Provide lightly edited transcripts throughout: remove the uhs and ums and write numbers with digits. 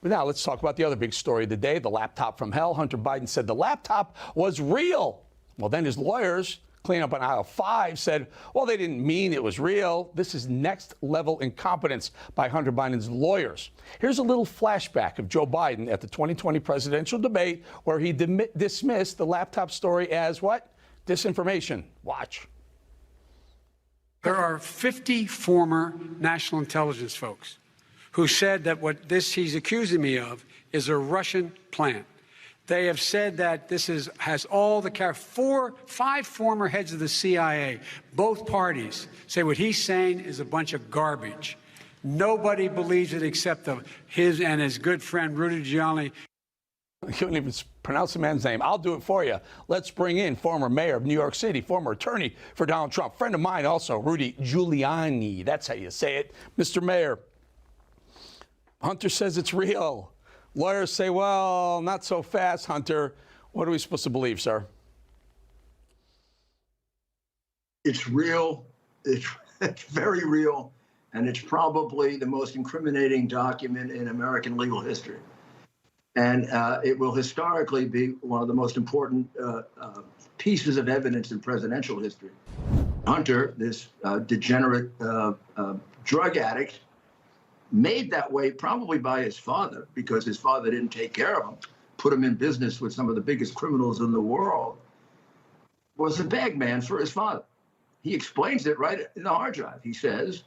Now, let's talk about the other big story of the day, the laptop from hell. Hunter Biden said the laptop was real. Well, then his lawyers, clean up on aisle 5, said, well, they didn't mean it was real. This is next-level incompetence by Hunter Biden's lawyers. Here's a little flashback of Joe Biden at the 2020 presidential debate where he dismissed the laptop story as what? Disinformation. Watch. There are 50 former national intelligence folks who said that what he's accusing me of is a Russian plant. They have said that this has all the five former heads of the CIA, both parties, say what he's saying is a bunch of garbage. Nobody believes it except his and his good friend Rudy Giuliani. You couldn't even pronounce the man's name. I'll do it for you. Let's bring in former mayor of New York City, former attorney for Donald Trump, friend of mine also, Rudy Giuliani. That's how you say it. Mr. Mayor, Hunter says it's real. Lawyers say, well, not so fast, Hunter. What are we supposed to believe, sir? It's real. It's very real. And it's probably the most incriminating document in American legal history. And it will historically be one of the most important pieces of evidence in presidential history. Hunter, this degenerate drug addict, made that way probably by his father, because his father didn't take care of him, put him in business with some of the biggest criminals in the world, was a bag man for his father. He explains it right in the hard drive. He says,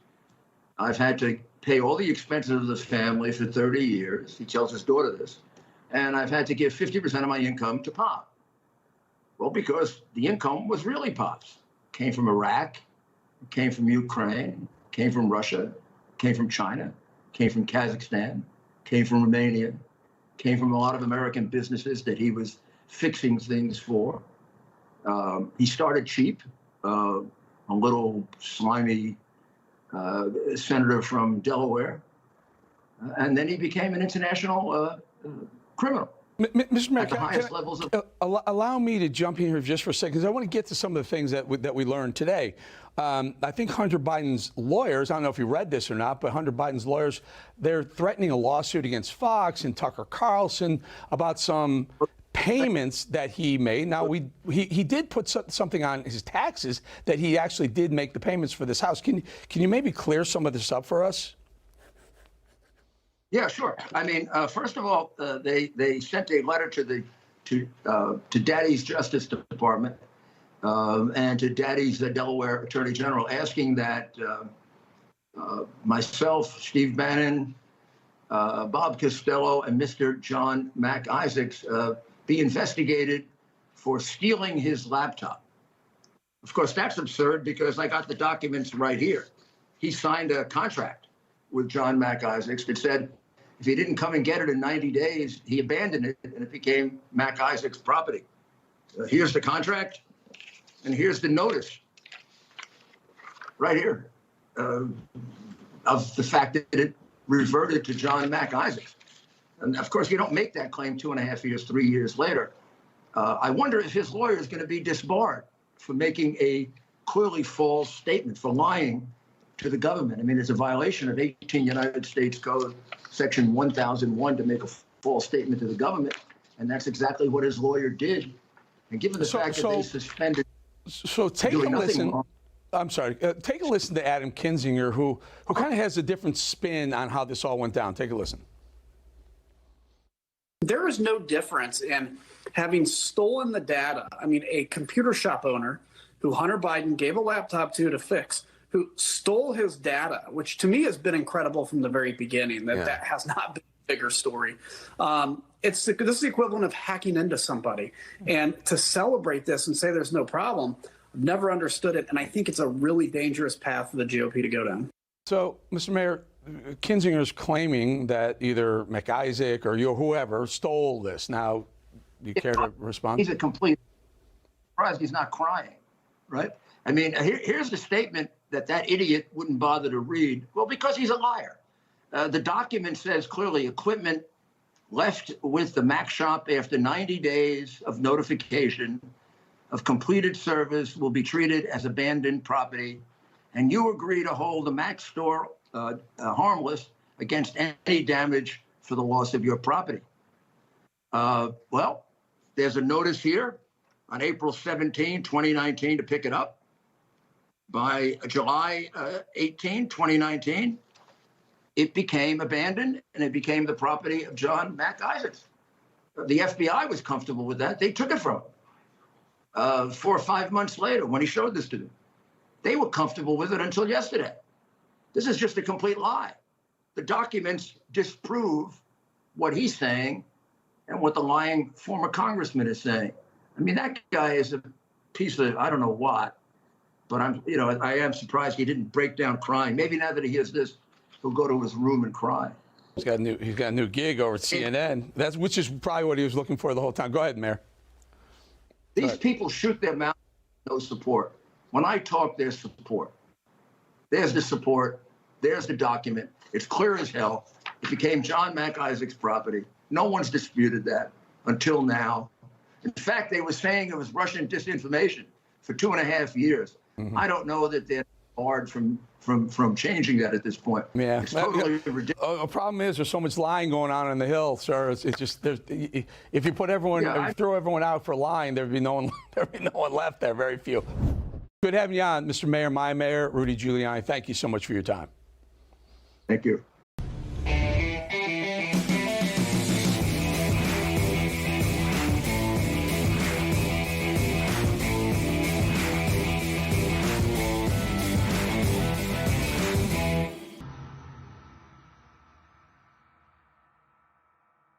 I've had to pay all the expenses of the family for 30 years. He tells his daughter this. And I've had to give 50% of my income to Pop. Well, because the income was really Pop's. Came from Iraq, came from Ukraine, came from Russia, came from China, came from Kazakhstan, came from Romania, came from a lot of American businesses that he was fixing things for. He started cheap, a little slimy senator from Delaware, and then he became an international criminal. Mr. Mayor, at the highest levels of allow me to jump in here just for a second, because I want to get to some of the things that we learned today. I think Hunter Biden's lawyers, I don't know if you read this or not, but Hunter Biden's lawyers, they're threatening a lawsuit against Fox and Tucker Carlson about some payments that he made. Now, he did put something on his taxes that he actually did make the payments for this house. Can you maybe clear some of this up for us? Yeah, sure. I mean, first of all, they sent a letter to Daddy's Justice Department and to Daddy's Delaware Attorney General, asking that myself, Steve Bannon, Bob Costello, and Mr. John Mac Isaacs be investigated for stealing his laptop. Of course, that's absurd because I got the documents right here. He signed a contract with John Mac Isaacs that said if he didn't come and get it in 90 days, he abandoned it and it became Mac Isaacs' property. Here's the contract and here's the notice right here of the fact that it reverted to John Mac Isaacs. And of course, you don't make that claim 2.5 years, 3 years later. I wonder if his lawyer is going to be disbarred for making a clearly false statement, for lying to the government. I mean, it's a violation of 18 United States Code, Section 1001, to make a false statement to the government. And that's exactly what his lawyer did. And given the fact that they suspended. So take a listen. I'm sorry. Take a listen to Adam Kinzinger, who kind of has a different spin on how this all went down. Take a listen. There is no difference in having stolen the data. I mean, a computer shop owner who Hunter Biden gave a laptop to fix, who stole his data, which to me has been incredible from the very beginning, that has not been a bigger story. This is the equivalent of hacking into somebody. And to celebrate this and say there's no problem, I've never understood it. And I think it's a really dangerous path for the GOP to go down. So, Mr. Mayor, Kinzinger is claiming that either McIsaac or you or whoever stole this. Now, do you care to respond? He's a complete surprise. He's not crying, right? I mean, here's the statement that idiot wouldn't bother to read. Well, because he's a liar. The document says clearly equipment left with the Mac shop after 90 days of notification of completed service will be treated as abandoned property. And you agree to hold the Mac store harmless against any damage for the loss of your property. Well, there's a notice here on April 17, 2019 to pick it up. By July 18, 2019, it became abandoned and it became the property of John Mac Isaacs. The FBI was comfortable with that. They took it from him 4 or 5 months later when he showed this to them. They were comfortable with it until yesterday. This is just a complete lie. The documents disprove what he's saying and what the lying former congressman is saying. I mean, that guy is a piece of, I don't know what, but I am surprised he didn't break down crying. Maybe now that he hears this, he'll go to his room and cry. He's got a new gig over at CNN. Which is probably what he was looking for the whole time. Go ahead, Mayor. These people shoot their mouth, no support. When I talk, there's support. There's the support. There's the document. It's clear as hell. It became John Mac Isaacs' property. No one's disputed that until now. In fact, they were saying it was Russian disinformation for 2.5 years. Mm-hmm. I don't know that they're barred from changing that at this point. Yeah, it's totally ridiculous. The problem is there's so much lying going on the Hill, sir. It's just if you put everyone, if you throw everyone out for lying, there'd be no one left there. Very few. Good having you on, Mr. Mayor, my mayor, Rudy Giuliani. Thank you so much for your time. Thank you.